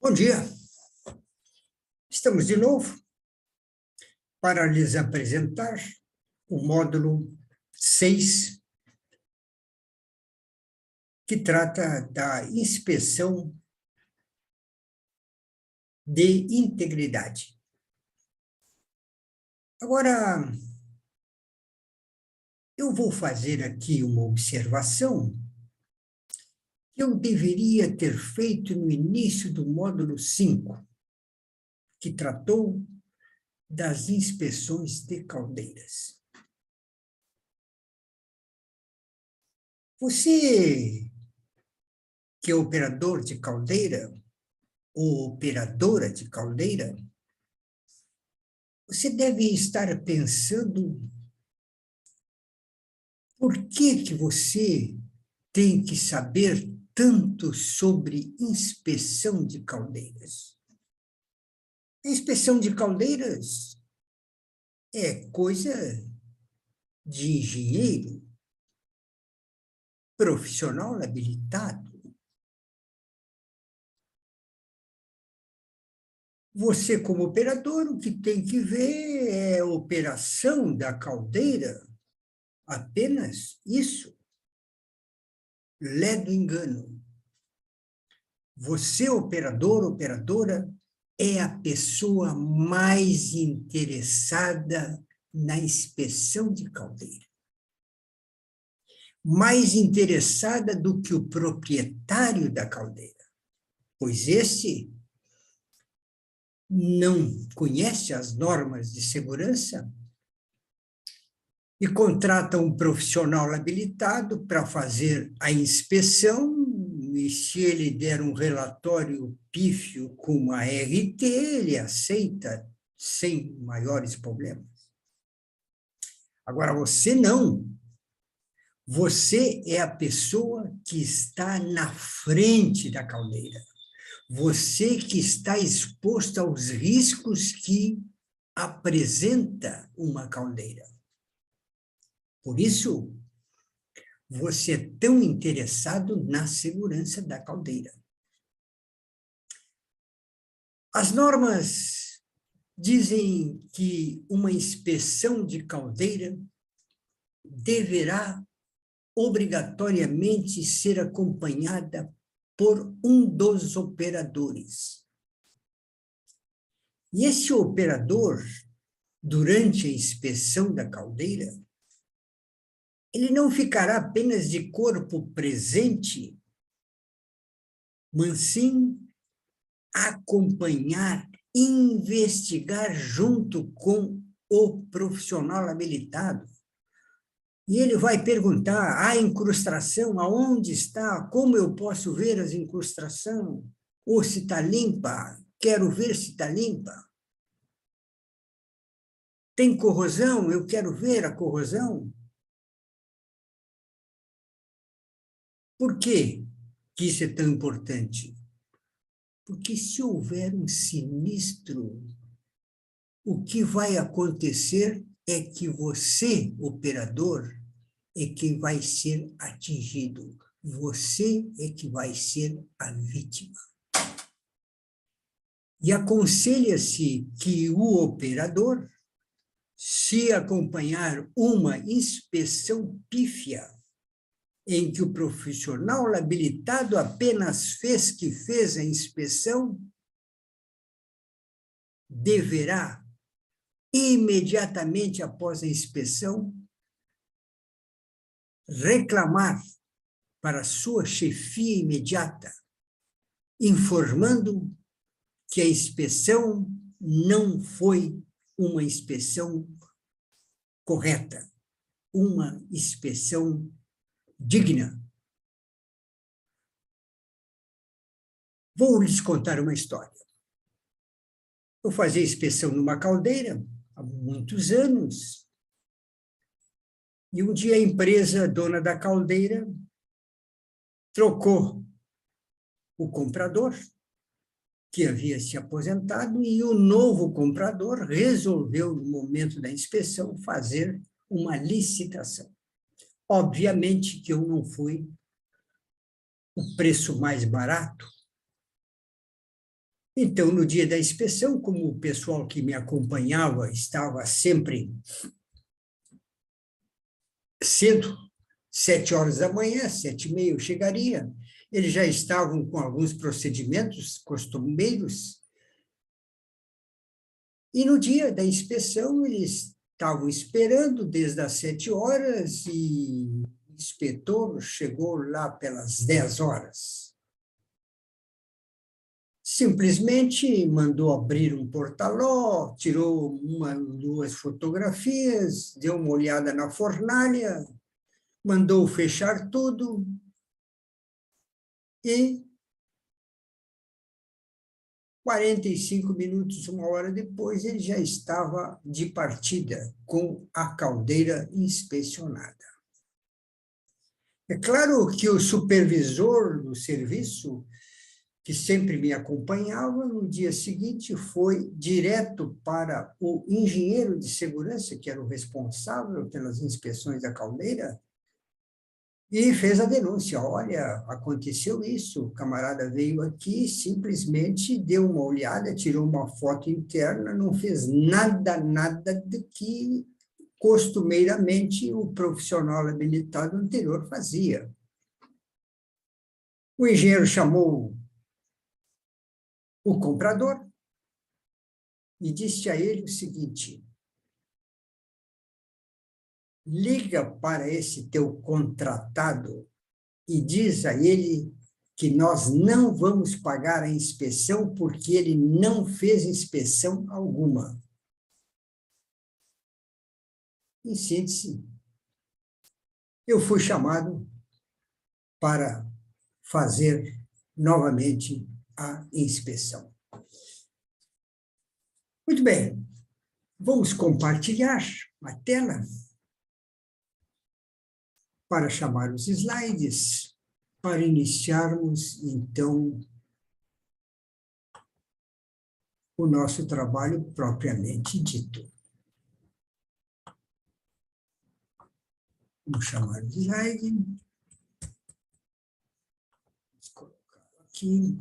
Bom dia, estamos de novo para lhes apresentar o módulo 6, que trata da inspeção de integridade. Agora, eu vou fazer aqui uma observação que eu deveria ter feito no início do módulo 5, que tratou das inspeções de caldeiras. Você, que é operador de caldeira, ou operadora de caldeira, você deve estar pensando por que você tem que saber tanto sobre inspeção de caldeiras. A inspeção de caldeiras é coisa de engenheiro, profissional habilitado. Você, como operador, o que tem que ver é a operação da caldeira, apenas isso. Lé do engano. Você, operador, operadora, é a pessoa mais interessada na inspeção de caldeira. Mais interessada do que o proprietário da caldeira, pois esse não conhece as normas de segurança e contrata um profissional habilitado para fazer a inspeção, e se ele der um relatório pífio com a RT, ele aceita sem maiores problemas. Agora, você não. Você é a pessoa que está na frente da caldeira. Você que está exposto aos riscos que apresenta uma caldeira. Por isso, você é tão interessado na segurança da caldeira. As normas dizem que uma inspeção de caldeira deverá obrigatoriamente ser acompanhada por um dos operadores. E esse operador, durante a inspeção da caldeira, ele não ficará apenas de corpo presente, mas sim acompanhar, investigar junto com o profissional habilitado. E ele vai perguntar: a incrustação, aonde está? Como eu posso ver as incrustações? Ou se está limpa? Quero ver se está limpa. Tem corrosão? Eu quero ver a corrosão. Por que isso é tão importante? Porque se houver um sinistro, o que vai acontecer é que você, operador, é quem vai ser atingido. Você é que vai ser a vítima. E aconselha-se que o operador, se acompanhar uma inspeção pífia, em que o profissional habilitado apenas fez a inspeção, deverá, imediatamente após a inspeção, reclamar para sua chefia imediata, informando que a inspeção não foi uma inspeção correta, uma inspeção digna. Vou lhes contar uma história. Eu fazia inspeção numa caldeira há muitos anos, e um dia a empresa dona da caldeira trocou o comprador, que havia se aposentado, e o novo comprador resolveu, no momento da inspeção, fazer uma licitação. Obviamente que eu não fui o preço mais barato, Então, no dia da inspeção, como o pessoal que me acompanhava estava sempre cedo, 7 horas da manhã, 7h30 eu chegaria, eles já estavam com alguns procedimentos costumeiros, e no dia da inspeção eles estavam esperando desde as 7 horas e o inspetor chegou lá pelas 10 horas. Simplesmente mandou abrir um portaló, tirou uma, duas fotografias, deu uma olhada na fornalha, mandou fechar tudo e 45 minutos, 1 hora depois, ele já estava de partida com a caldeira inspecionada. É claro que o supervisor do serviço, que sempre me acompanhava, no dia seguinte foi direto para o engenheiro de segurança, que era o responsável pelas inspeções da caldeira, e fez a denúncia. Olha, aconteceu isso, o camarada veio aqui, simplesmente deu uma olhada, tirou uma foto interna, não fez nada do que costumeiramente o profissional habilitado anterior fazia. O engenheiro chamou o comprador e disse a ele o seguinte: liga para esse teu contratado e diz a ele que nós não vamos pagar a inspeção porque ele não fez inspeção alguma. Em síntese, eu fui chamado para fazer novamente a inspeção. Muito bem, vamos compartilhar a tela para chamar os slides, para iniciarmos, então, o nosso trabalho propriamente dito. Vamos chamar o slide. Vamos colocar aqui.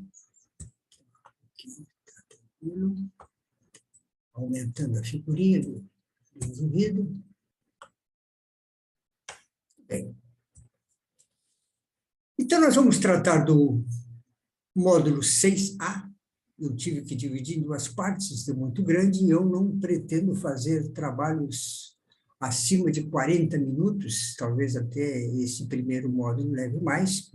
Tá tranquilo. Aumentando a figurinha do indivíduo. Bem. Então, nós vamos tratar do módulo 6A. Eu tive que dividir em duas partes, isso é muito grande, e eu não pretendo fazer trabalhos acima de 40 minutos, talvez até esse primeiro módulo leve mais,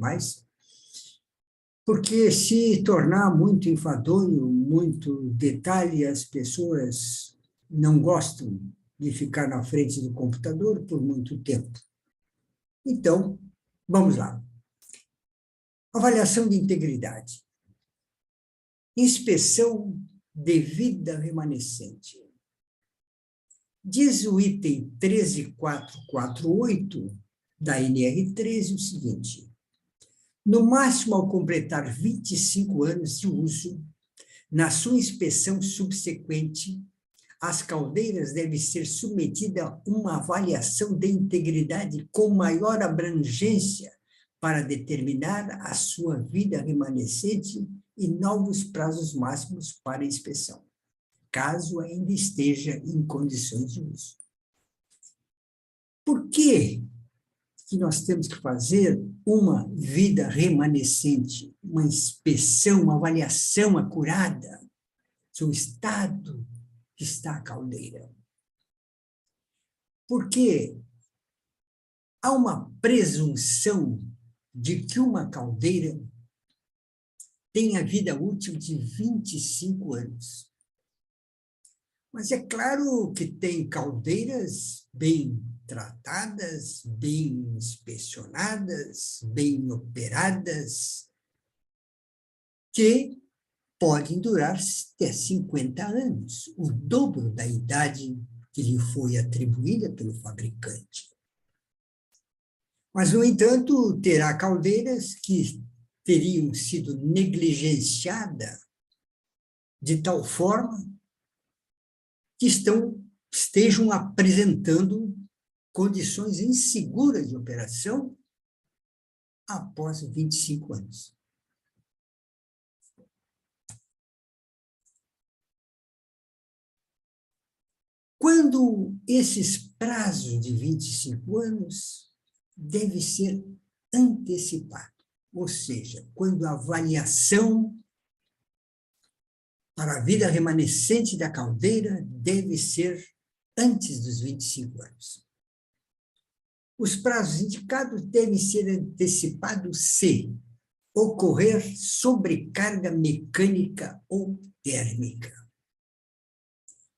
porque se tornar muito enfadonho, muito detalhe, as pessoas não gostam de ficar na frente do computador por muito tempo. Então, vamos lá. Avaliação de integridade. Inspeção devida remanescente. Diz o item 13448 da NR13 o seguinte: no máximo ao completar 25 anos de uso, na sua inspeção subsequente, as caldeiras devem ser submetidas a uma avaliação de integridade com maior abrangência para determinar a sua vida remanescente e novos prazos máximos para inspeção, caso ainda esteja em condições de uso. Por que nós temos que fazer uma vida remanescente, uma inspeção, uma avaliação acurada sobre o estado que está a caldeira? Porque há uma presunção de que uma caldeira tem a vida útil de 25 anos. Mas é claro que tem caldeiras bem tratadas, bem inspecionadas, bem operadas, que podem durar até 50 anos, o dobro da idade que lhe foi atribuída pelo fabricante. Mas, no entanto, terá caldeiras que teriam sido negligenciadas de tal forma que estejam apresentando condições inseguras de operação após 25 anos. Quando esses prazos de 25 anos deve ser antecipado, ou seja, quando a avaliação para a vida remanescente da caldeira deve ser antes dos 25 anos. Os prazos indicados devem ser antecipados se ocorrer sobrecarga mecânica ou térmica,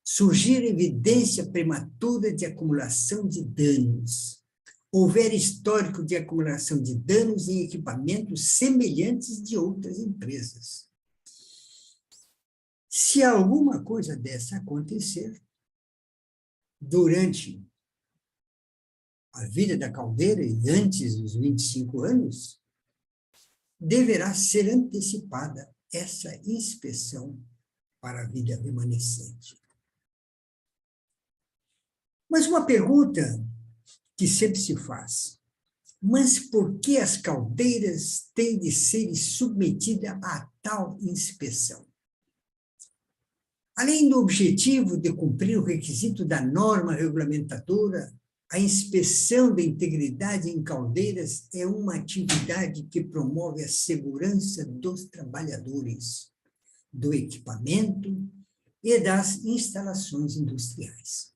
surgir evidência prematura de acumulação de danos, houver histórico de acumulação de danos em equipamentos semelhantes de outras empresas. Se alguma coisa dessa acontecer durante a vida da caldeira e antes dos 25 anos, deverá ser antecipada essa inspeção para a vida remanescente. Mas uma pergunta que sempre se faz: mas por que as caldeiras têm de ser submetidas a tal inspeção? Além do objetivo de cumprir o requisito da norma regulamentadora, a inspeção da integridade em caldeiras é uma atividade que promove a segurança dos trabalhadores, do equipamento e das instalações industriais.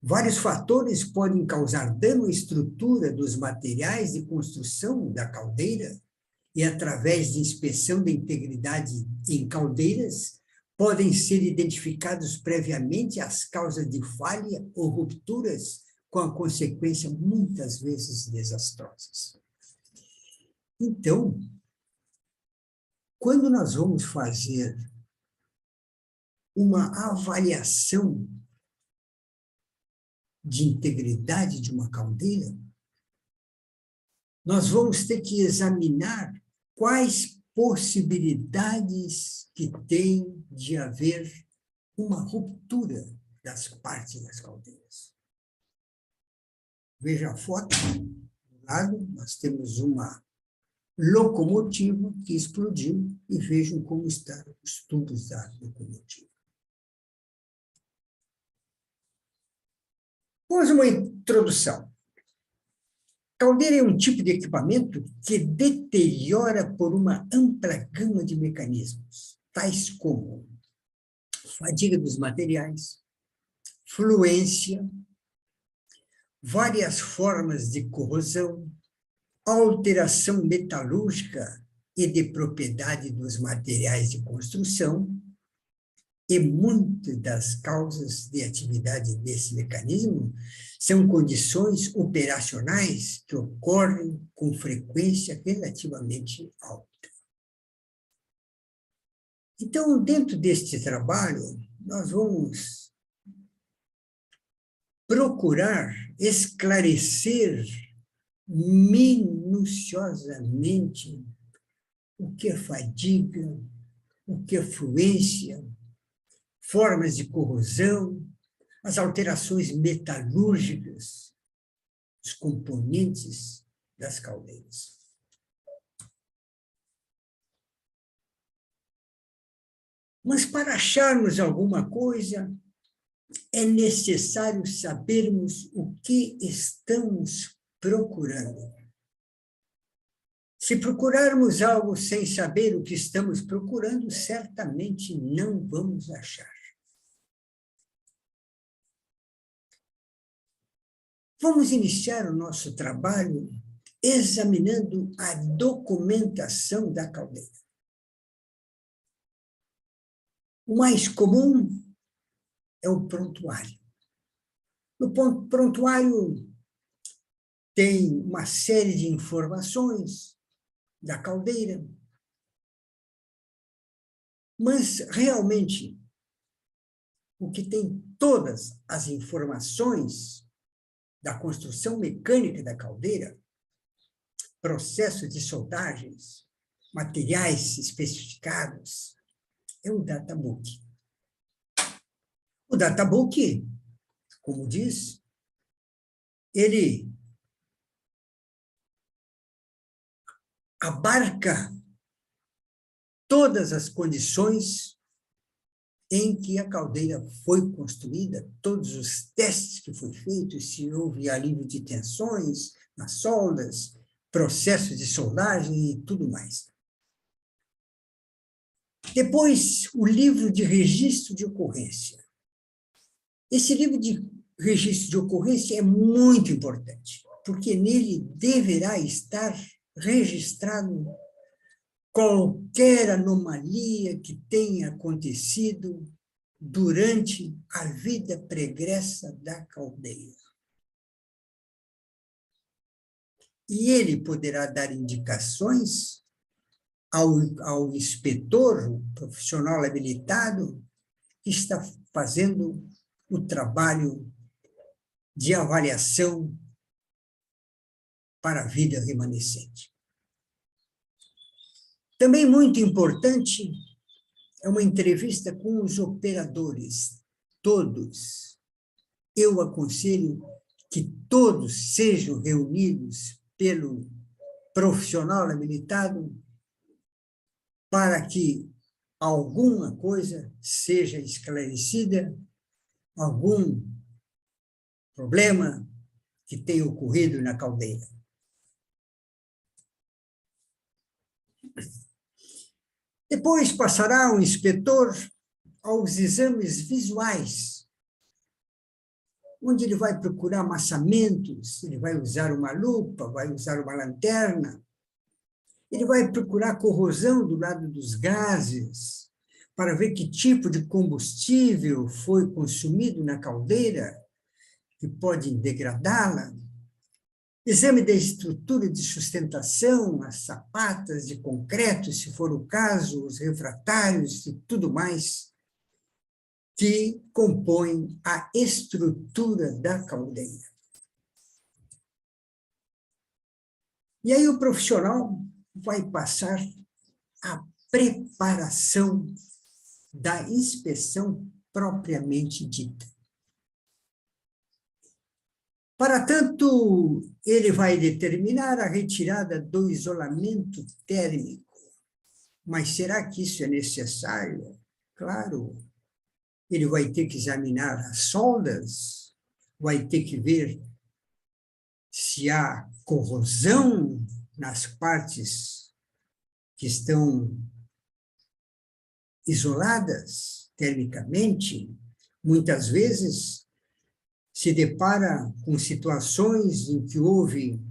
Vários fatores podem causar dano à estrutura dos materiais de construção da caldeira e, através de inspeção da integridade em caldeiras, podem ser identificados previamente as causas de falha ou rupturas, com a consequência muitas vezes desastrosas. Então, quando nós vamos fazer uma avaliação de integridade de uma caldeira, nós vamos ter que examinar quais possibilidades que tem de haver uma ruptura das partes das caldeiras. Veja a foto, do lado nós temos uma locomotiva que explodiu e vejam como estão os tubos da locomotiva. Vamos uma introdução. Caldeira é um tipo de equipamento que deteriora por uma ampla gama de mecanismos, tais como fadiga dos materiais, fluência, várias formas de corrosão, alteração metalúrgica e de propriedade dos materiais de construção, e muitas das causas de atividade desse mecanismo são condições operacionais que ocorrem com frequência relativamente alta. Então, dentro deste trabalho, nós vamos procurar esclarecer minuciosamente o que é fadiga, o que é fluência, formas de corrosão, as alterações metalúrgicas, os componentes das caldeiras. Mas para acharmos alguma coisa, é necessário sabermos o que estamos procurando. Se procurarmos algo sem saber o que estamos procurando, certamente não vamos achar. Vamos iniciar o nosso trabalho examinando a documentação da caldeira. O mais comum é o prontuário. O prontuário tem uma série de informações da caldeira, mas realmente o que tem todas as informações da construção mecânica da caldeira, processo de soldagens, materiais especificados, é o databook. O databook, como diz, ele abarca todas as condições em que a caldeira foi construída, todos os testes que foi feito, se houve alívio de tensões nas soldas, processos de soldagem e tudo mais. Depois, o livro de registro de ocorrência. Esse livro de registro de ocorrência é muito importante, porque nele deverá estar registrado qualquer anomalia que tenha acontecido durante a vida pregressa da caldeira. E ele poderá dar indicações ao inspetor, o profissional habilitado, que está fazendo o trabalho de avaliação para a vida remanescente. Também muito importante é uma entrevista com os operadores, todos. Eu aconselho que todos sejam reunidos pelo profissional habilitado para que alguma coisa seja esclarecida, algum problema que tenha ocorrido na caldeira. Depois passará o inspetor aos exames visuais, onde ele vai procurar amassamentos, ele vai usar uma lupa, vai usar uma lanterna, ele vai procurar corrosão do lado dos gases, para ver que tipo de combustível foi consumido na caldeira, que pode degradá-la. Exame da estrutura de sustentação, as sapatas de concreto, se for o caso, os refratários e tudo mais, que compõem a estrutura da caldeira. E aí o profissional vai passar a preparação da inspeção propriamente dita. Para tanto, ele vai determinar a retirada do isolamento térmico. Mas será que isso é necessário? Claro. Ele vai ter que examinar as soldas, vai ter que ver se há corrosão nas partes que estão isoladas termicamente. Muitas vezes se depara com situações em que houve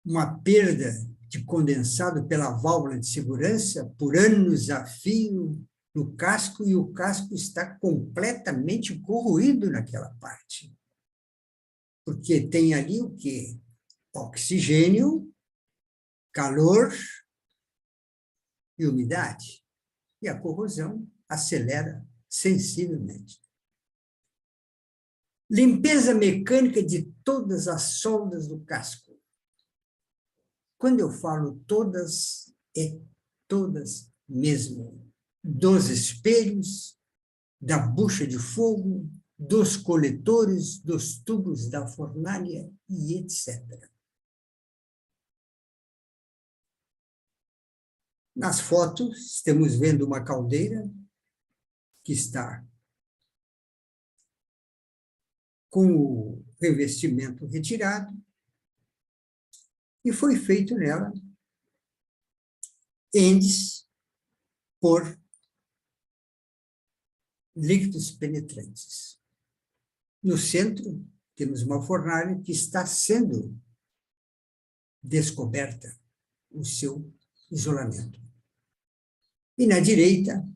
uma perda de condensado pela válvula de segurança por anos a fio no casco, e o casco está completamente corroído naquela parte. Porque tem ali o quê? Oxigênio, calor e umidade. E a corrosão acelera sensivelmente. Limpeza mecânica de todas as soldas do casco. Quando eu falo todas, é todas mesmo. Dos espelhos, da bucha de fogo, dos coletores, dos tubos da fornalha e etc. Nas fotos, estamos vendo uma caldeira que está com o revestimento retirado, e foi feito nela endes por líquidos penetrantes. No centro, temos uma fornalha que está sendo descoberta o seu isolamento. E na direita,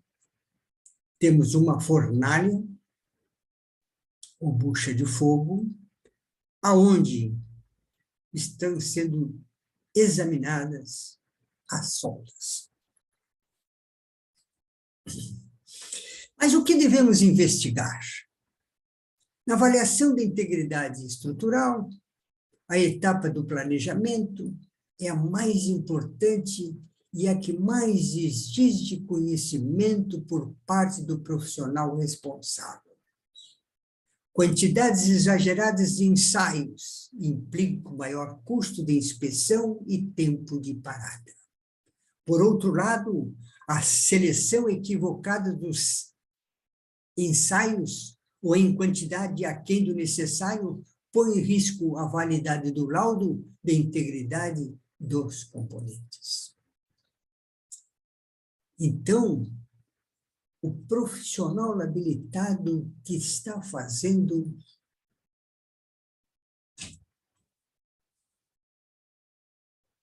temos uma fornalha, ou bucha de fogo, aonde estão sendo examinadas as soldas. Mas o que devemos investigar? Na avaliação da integridade estrutural, a etapa do planejamento é a mais importante e a que mais exige conhecimento por parte do profissional responsável. Quantidades exageradas de ensaios implicam maior custo de inspeção e tempo de parada. Por outro lado, a seleção equivocada dos ensaios ou em quantidade aquém do necessário põe em risco a validade do laudo de integridade dos componentes. Então, o profissional habilitado que está fazendo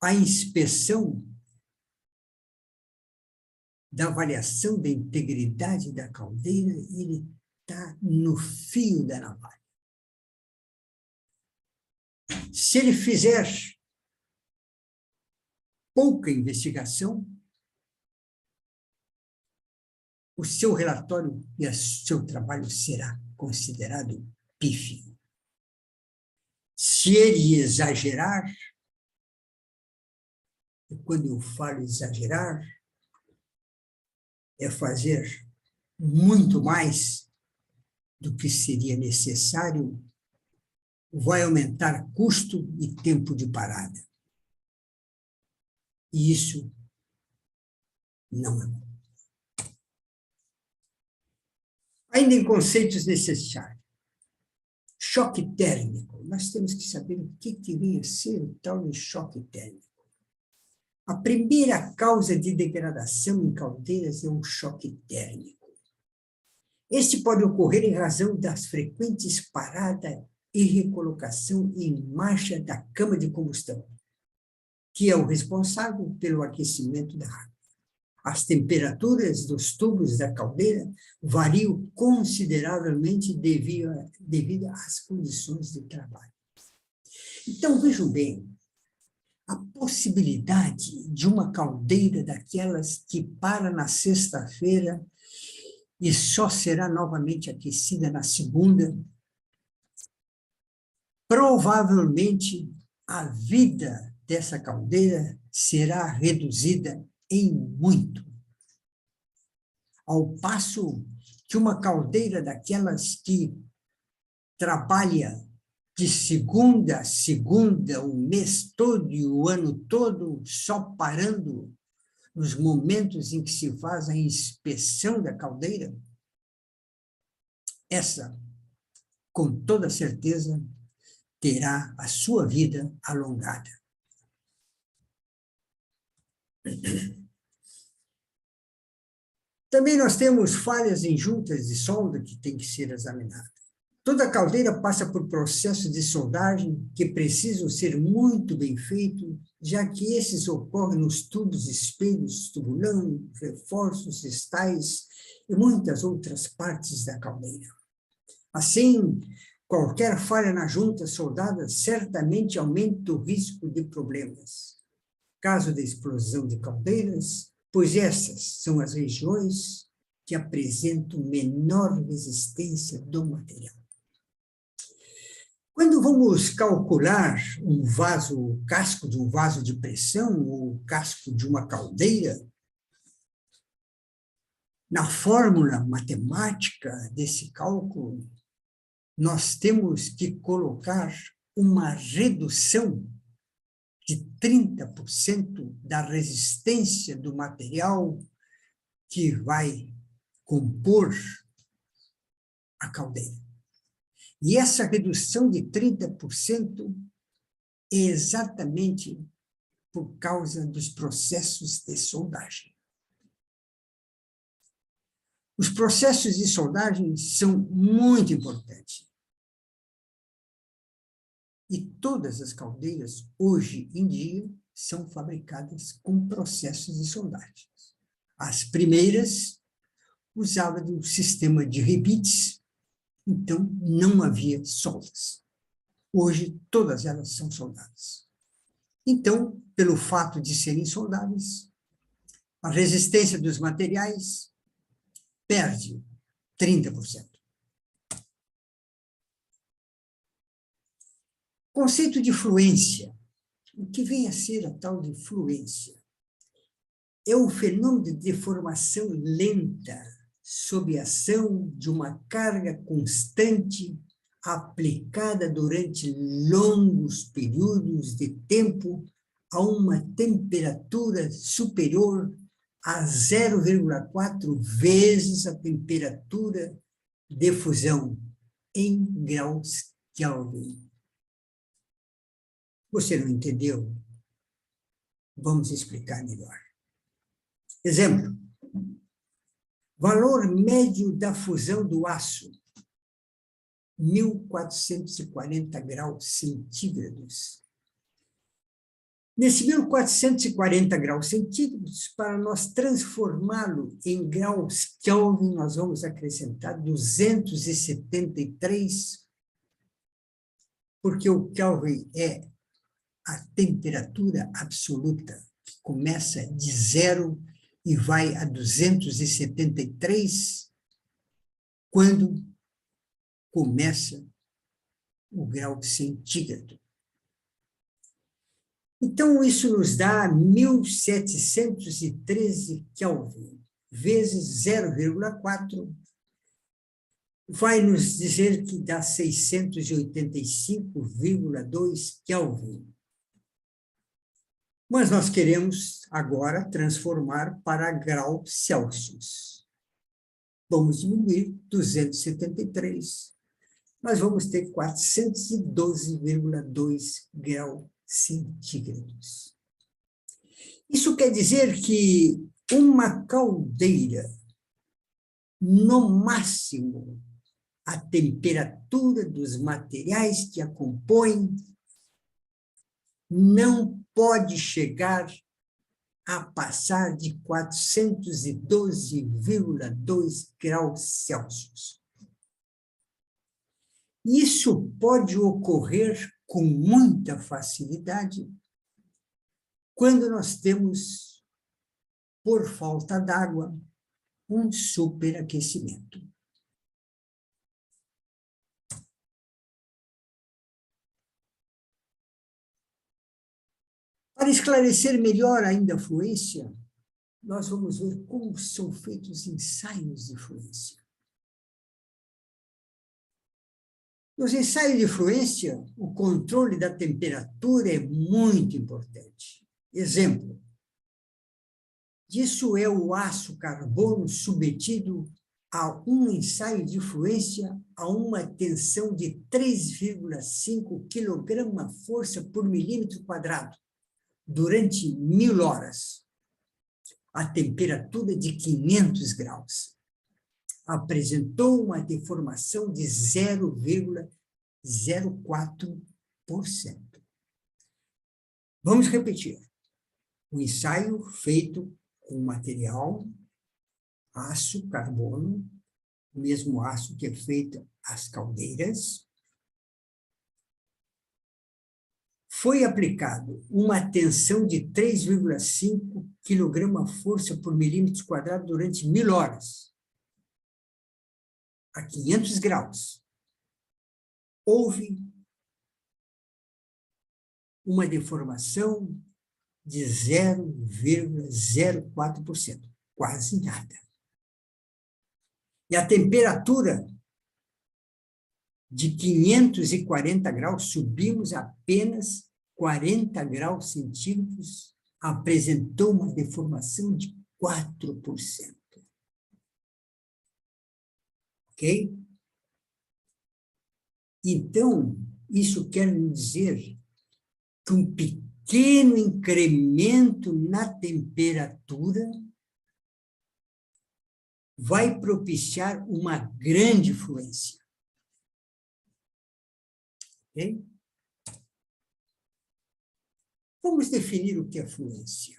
a inspeção da avaliação da integridade da caldeira, ele está no fio da navalha. Se ele fizer pouca investigação, o seu relatório e o seu trabalho será considerado pífio. Se ele exagerar, e quando eu falo exagerar, é fazer muito mais do que seria necessário, vai aumentar custo e tempo de parada. E isso não é bom. Ainda em conceitos necessários. Choque térmico. Nós temos que saber o que vem a ser o tal de choque térmico. A primeira causa de degradação em caldeiras é o choque térmico. Este pode ocorrer em razão das frequentes paradas e recolocação em marcha da cama de combustão, que é o responsável pelo aquecimento da água. As temperaturas dos tubos da caldeira variam consideravelmente devido às condições de trabalho. Então, vejam bem, a possibilidade de uma caldeira daquelas que para na sexta-feira e só será novamente aquecida na segunda, provavelmente a vida dessa caldeira será reduzida em muito. Ao passo que uma caldeira daquelas que trabalha de segunda a segunda, o mês todo e o ano todo, só parando nos momentos em que se faz a inspeção da caldeira, essa, com toda certeza, terá a sua vida alongada. Também nós temos falhas em juntas de solda que tem que ser examinadas. Toda caldeira passa por processos de soldagem que precisam ser muito bem feitos, já que esses ocorrem nos tubos, espelhos, tubulão, reforços, estais e muitas outras partes da caldeira. Assim, qualquer falha na junta soldada certamente aumenta o risco de problemas. Caso de explosão de caldeiras, pois essas são as regiões que apresentam menor resistência do material. Quando vamos calcular o casco de um vaso de pressão, ou o casco de uma caldeira, na fórmula matemática desse cálculo, nós temos que colocar uma redução de 30% da resistência do material que vai compor a caldeira. E essa redução de 30% é exatamente por causa dos processos de soldagem. Os processos de soldagem são muito importantes. E todas as caldeiras, hoje em dia, são fabricadas com processos de soldagem. As primeiras usavam um sistema de rebites, então não havia soldas. Hoje, todas elas são soldadas. Então, pelo fato de serem soldadas, a resistência dos materiais perde 30%. Conceito de fluência. O que vem a ser a tal de fluência? É um fenômeno de deformação lenta sob a ação de uma carga constante aplicada durante longos períodos de tempo a uma temperatura superior a 0,4 vezes a temperatura de fusão em graus Kelvin. Você não entendeu? Vamos explicar melhor. Exemplo. Valor médio da fusão do aço, 1.440 graus centígrados. Nesse 1.440 graus centígrados, para nós transformá-lo em graus Kelvin, nós vamos acrescentar 273, porque o Kelvin é a temperatura absoluta, que começa de 0 e vai a 273, quando começa o grau centígrado. Então, isso nos dá 1.713 Kelvin, vezes 0,4, vai nos dizer que dá 685,2 Kelvin. Mas nós queremos agora transformar para graus Celsius. Vamos diminuir 273. Nós vamos ter 412,2 graus centígrados. Isso quer dizer que uma caldeira, no máximo, a temperatura dos materiais que a compõem não pode chegar a passar de 412,2 graus Celsius. Isso pode ocorrer com muita facilidade quando nós temos, por falta d'água, um superaquecimento. Para esclarecer melhor ainda a fluência, nós vamos ver como são feitos ensaios de fluência. Nos ensaios de fluência, o controle da temperatura é muito importante. Exemplo disso é o aço carbono submetido a um ensaio de fluência a uma tensão de 3,5 kg/força por milímetro quadrado, durante 1.000 horas, a temperatura de 500 graus. Apresentou uma deformação de 0,04%. Vamos repetir. O ensaio feito com material, aço, carbono, o mesmo aço que é feito as caldeiras, foi aplicado uma tensão de 3,5 kg/força por milímetro quadrado durante 1.000 horas, a 500 graus. Houve uma deformação de 0,04%, quase nada. E a temperatura de 540 graus, subimos apenas 40 graus centígrados, apresentou uma deformação de 4%. Ok? Então, isso quer dizer que um pequeno incremento na temperatura vai propiciar uma grande fluência. Ok? Vamos definir o que é fluência.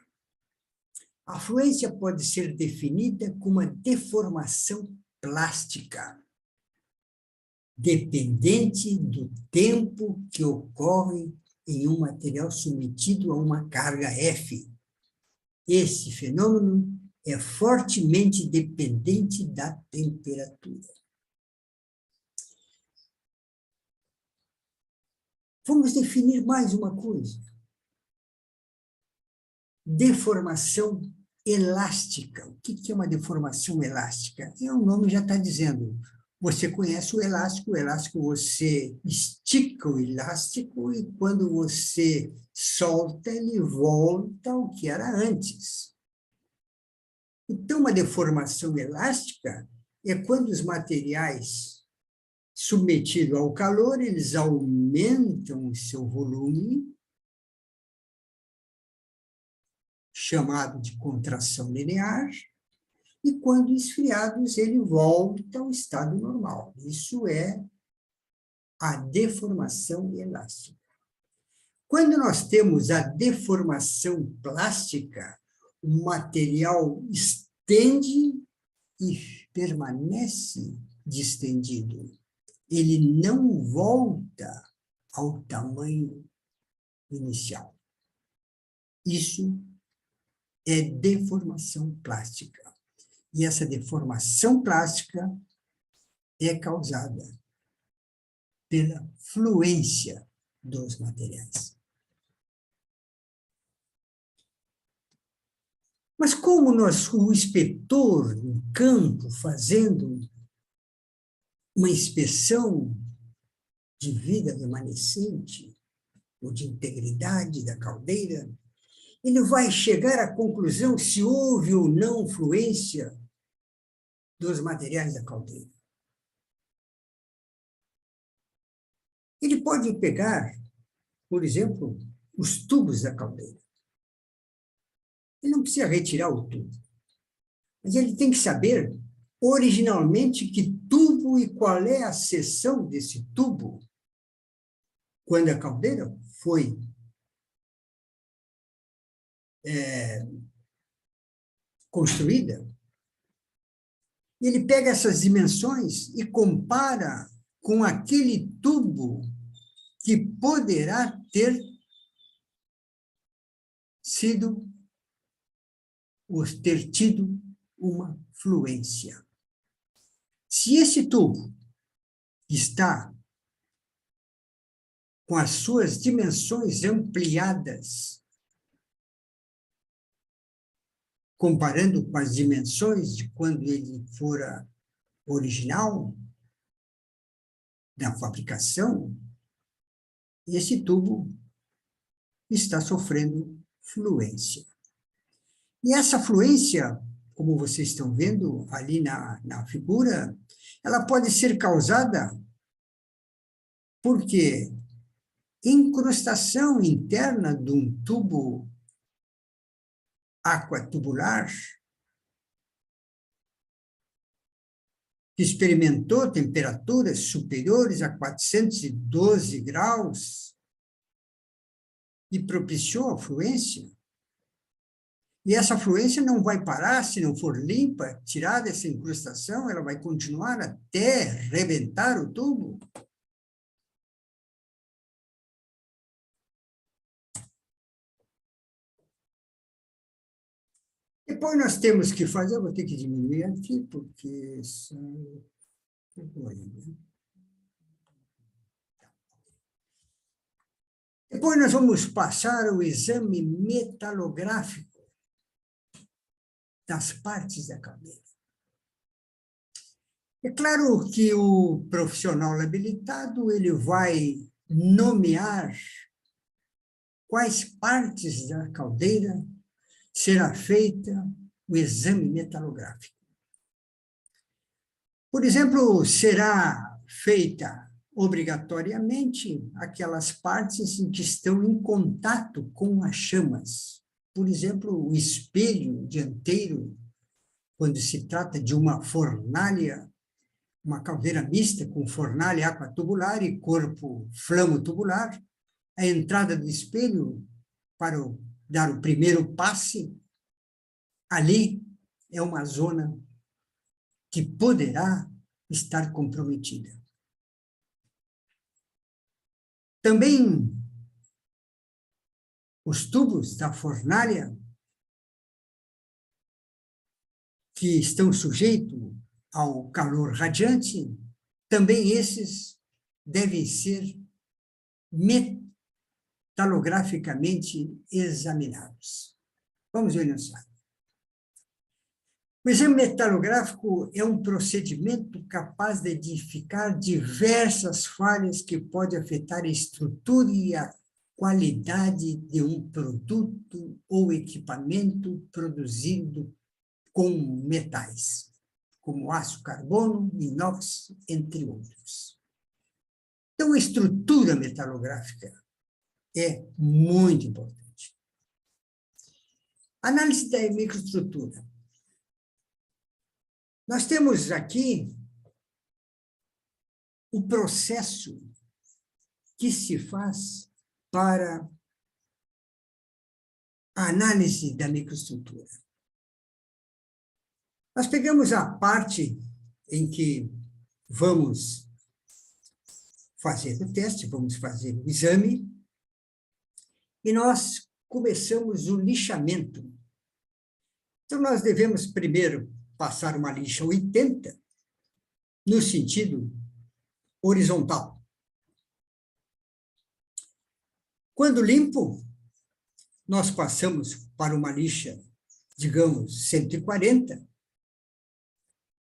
A fluência pode ser definida como uma deformação plástica, dependente do tempo que ocorre em um material submetido a uma carga F. Esse fenômeno é fortemente dependente da temperatura. Vamos definir mais uma coisa. Deformação elástica. O que é uma deformação elástica? O nome já está dizendo. Você conhece o elástico você estica o elástico e quando você solta, ele volta ao que era antes. Então, uma deformação elástica é quando os materiais submetidos ao calor, eles aumentam o seu volume, chamado de contração linear, e quando esfriados, ele volta ao estado normal. Isso é a deformação elástica. Quando nós temos a deformação plástica, o material estende e permanece distendido. Ele não volta ao tamanho inicial. Isso é deformação plástica. E essa deformação plástica é causada pela fluência dos materiais. Mas como o inspetor em campo, fazendo uma inspeção de vida remanescente, ou de integridade da caldeira, ele vai chegar à conclusão se houve ou não fluência dos materiais da caldeira. Ele pode pegar, por exemplo, os tubos da caldeira. Ele não precisa retirar o tubo, mas ele tem que saber originalmente que tubo e qual é a seção desse tubo quando a caldeira foi construída. E ele pega essas dimensões e compara com aquele tubo que poderá ter sido ou ter tido uma fluência. Se esse tubo está com as suas dimensões ampliadas, comparando com as dimensões de quando ele fora original, da fabricação, esse tubo está sofrendo fluência. E essa fluência, como vocês estão vendo ali na figura, ela pode ser causada porque incrustação interna de um tubo aquatubular que experimentou temperaturas superiores a 412 graus e propiciou a fluência. E essa fluência não vai parar se não for limpa, tirada essa incrustação, ela vai continuar até rebentar o tubo. Depois nós temos que fazer, eu vou ter que diminuir aqui, porque são... Depois nós vamos passar o exame metalográfico das partes da caldeira. É claro que o profissional habilitado ele vai nomear quais partes da caldeira será feita o exame metalográfico. Por exemplo, será feita obrigatoriamente aquelas partes em que estão em contato com as chamas. Por exemplo, o espelho dianteiro, quando se trata de uma fornalha, uma caldeira mista com fornalha aquatubular e corpo flamo-tubular, a entrada do espelho para dar o primeiro passe, ali é uma zona que poderá estar comprometida. Também os tubos da fornalha que estão sujeitos ao calor radiante, também esses devem ser metalograficamente examinados. Vamos ver no slide. O exame metalográfico é um procedimento capaz de identificar diversas falhas que podem afetar a estrutura e a qualidade de um produto ou equipamento produzido com metais, como aço, carbono, inox, entre outros. Então, a estrutura metalográfica é muito importante. Análise da microestrutura. Nós temos aqui o processo que se faz para a análise da microestrutura. Nós pegamos a parte em que vamos fazer o teste, vamos fazer o exame, e nós começamos o lixamento. Então, nós devemos primeiro passar uma lixa 80 no sentido horizontal. Quando limpo, nós passamos para uma lixa, digamos, 140,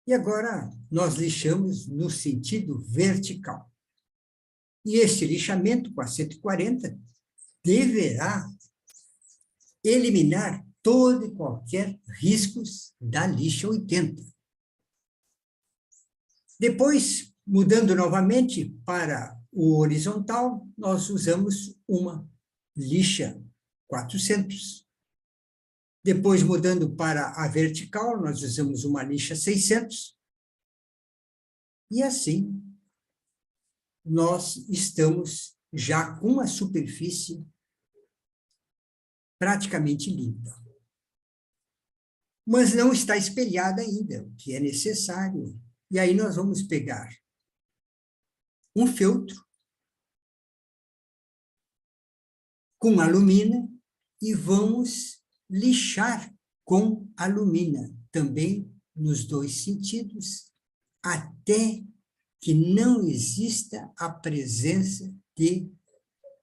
e agora nós lixamos no sentido vertical. E esse lixamento com a 140 deverá eliminar todo e qualquer riscos da lixa 80. Depois, mudando novamente para o horizontal, nós usamos uma lixa 400. Depois, mudando para a vertical, nós usamos uma lixa 600. E assim, nós estamos já com a superfície praticamente limpa. Mas não está espelhada ainda, o que é necessário. E aí nós vamos pegar um feltro com alumina e vamos lixar com alumina, também nos dois sentidos, até que não exista a presença de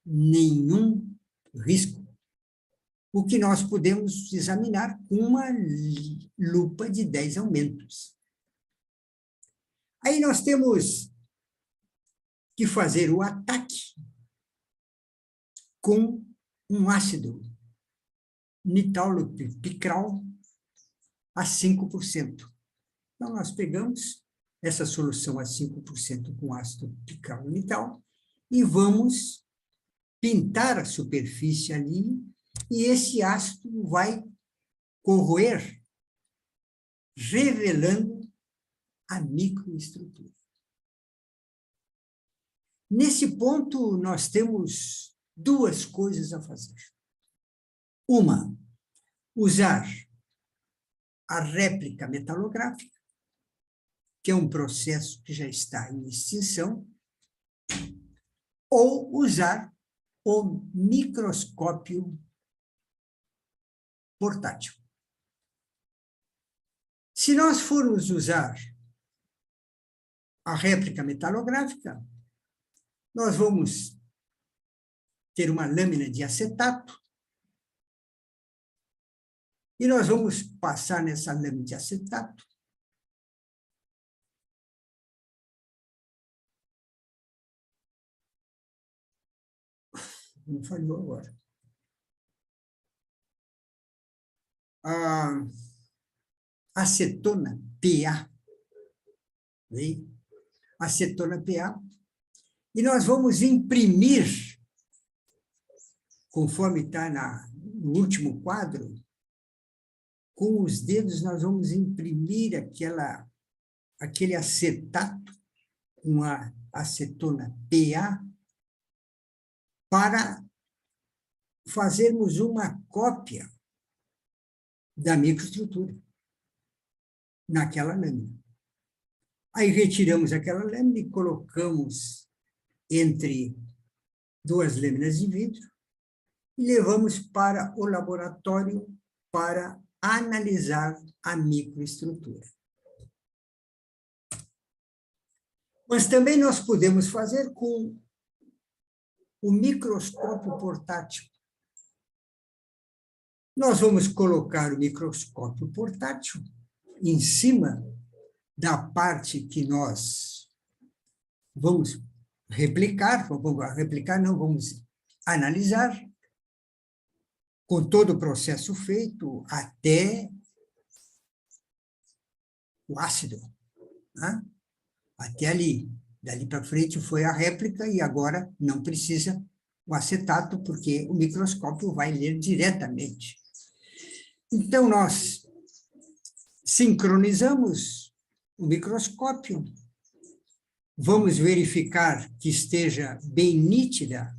nenhum risco. O que nós podemos examinar com uma lupa de 10 aumentos. Aí nós temos que fazer o ataque com um ácido nitalopicral a 5%. Então, nós pegamos essa solução a 5% com ácido picral-nital e vamos pintar a superfície ali, e esse ácido vai corroer, revelando a microestrutura. Nesse ponto, nós temos duas coisas a fazer. Uma, usar a réplica metalográfica, que é um processo que já está em extinção, ou usar o microscópio portátil. Se nós formos usar a réplica metalográfica, nós vamos ter uma lâmina de acetato e nós vamos passar nessa lâmina de acetato não falhou agora. A acetona PA, acetona PA, e nós vamos imprimir, conforme está no último quadro, com os dedos nós vamos imprimir aquele acetato com a acetona PA para fazermos uma cópia da microestrutura naquela lâmina. Aí retiramos aquela lâmina e colocamos entre duas lâminas de vidro e levamos para o laboratório para analisar a microestrutura. Mas também nós podemos fazer com o microscópio portátil. Nós vamos colocar o microscópio portátil em cima da parte que nós vamos vamos analisar, com todo o processo feito, até o ácido, né? Até ali. Dali para frente foi a réplica e agora não precisa o acetato, porque o microscópio vai ler diretamente. Então, nós sincronizamos o microscópio, vamos verificar que esteja bem nítida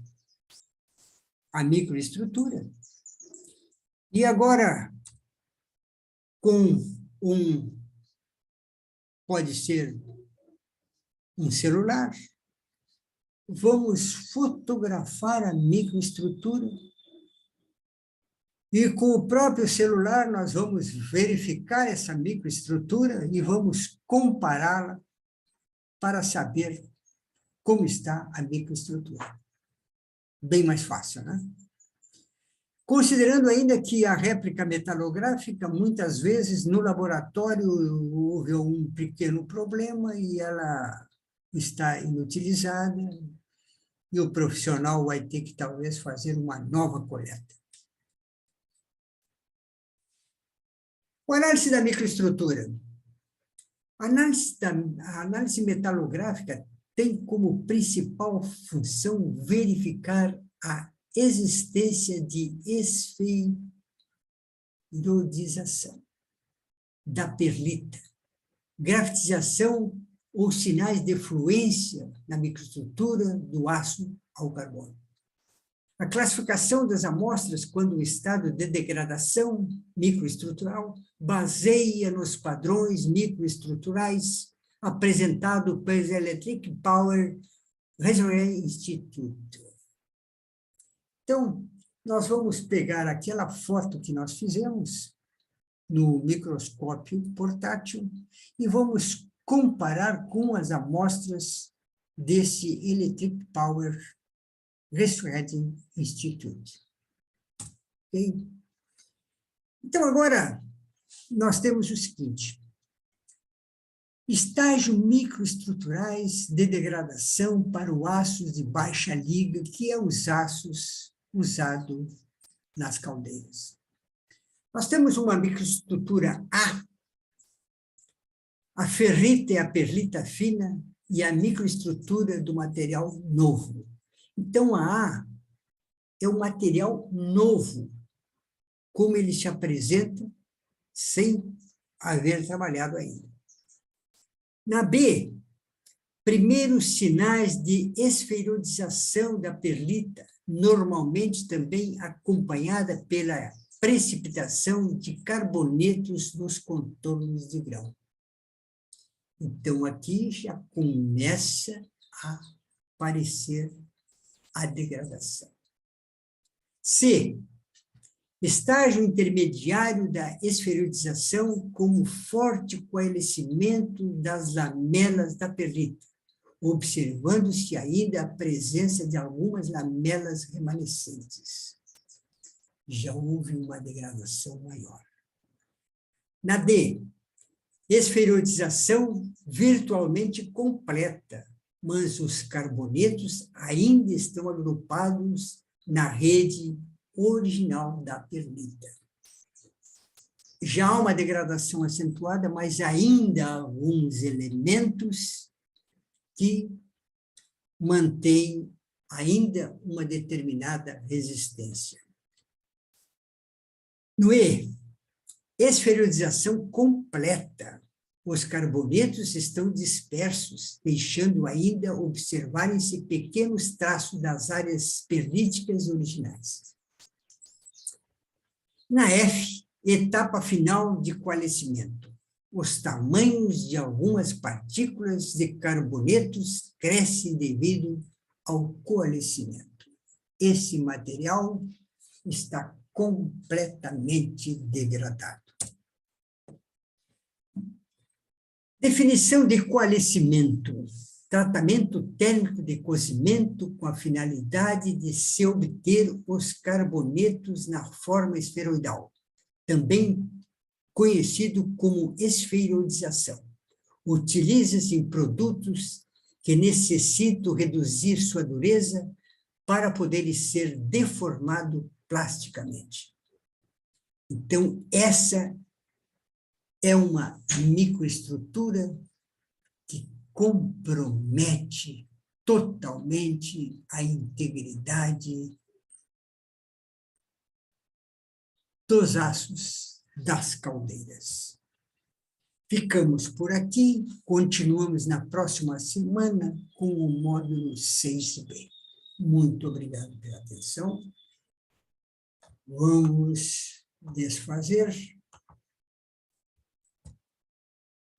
a microestrutura. E agora, com pode ser um celular, vamos fotografar a microestrutura e com o próprio celular nós vamos verificar essa microestrutura e vamos compará-la para saber como está a microestrutura. Bem mais fácil, né? Considerando ainda que a réplica metalográfica, muitas vezes, no laboratório, houve um pequeno problema e ela está inutilizada, e o profissional vai ter que, talvez, fazer uma nova coleta. A análise da microestrutura. A análise metalográfica tem como principal função verificar a existência de esferodização da perlita, grafitização ou sinais de fluência na microestrutura do aço ao carbono. A classificação das amostras quando o estado de degradação microestrutural baseia nos padrões microestruturais apresentados pelo Electric Power Research Institute. Então, nós vamos pegar aquela foto que nós fizemos no microscópio portátil e vamos comparar com as amostras desse Electric Power Research Institute. Okay? Então, agora, nós temos o seguinte: estágios microestruturais de degradação para o aço de baixa liga, que é os aços usados nas caldeiras. Nós temos uma microestrutura a ferrita e a perlita fina e a microestrutura do material novo. Então, a A é um material novo, como ele se apresenta, sem haver trabalhado ainda. Na B, primeiros sinais de esferodização da perlita, normalmente também acompanhada pela precipitação de carbonetos nos contornos de grão. Então, aqui já começa a aparecer a degradação. C, estágio intermediário da esferodização como forte coalescimento das lamelas da perlita, observando-se ainda a presença de algumas lamelas remanescentes. Já houve uma degradação maior. Na D, esferodização virtualmente completa, mas os carbonetos ainda estão agrupados na rede original da perlita. Já há uma degradação acentuada, mas ainda há alguns elementos que mantêm ainda uma determinada resistência. No E, esferodização completa. Os carbonetos estão dispersos, deixando ainda observarem-se pequenos traços das áreas perlíticas originais. Na F, etapa final de coalescimento. Os tamanhos de algumas partículas de carbonetos crescem devido ao coalescimento. Esse material está completamente degradado. Definição de coalescimento. Tratamento térmico de cozimento com a finalidade de se obter os carbonetos na forma esferoidal, também conhecido como esferodização. Utiliza-se em produtos que necessitam reduzir sua dureza para poderem ser deformados plasticamente. Então, essa é uma microestrutura que compromete totalmente a integridade dos aços das caldeiras. Ficamos por aqui, continuamos na próxima semana com o módulo 6B. Muito obrigado pela atenção. Vamos desfazer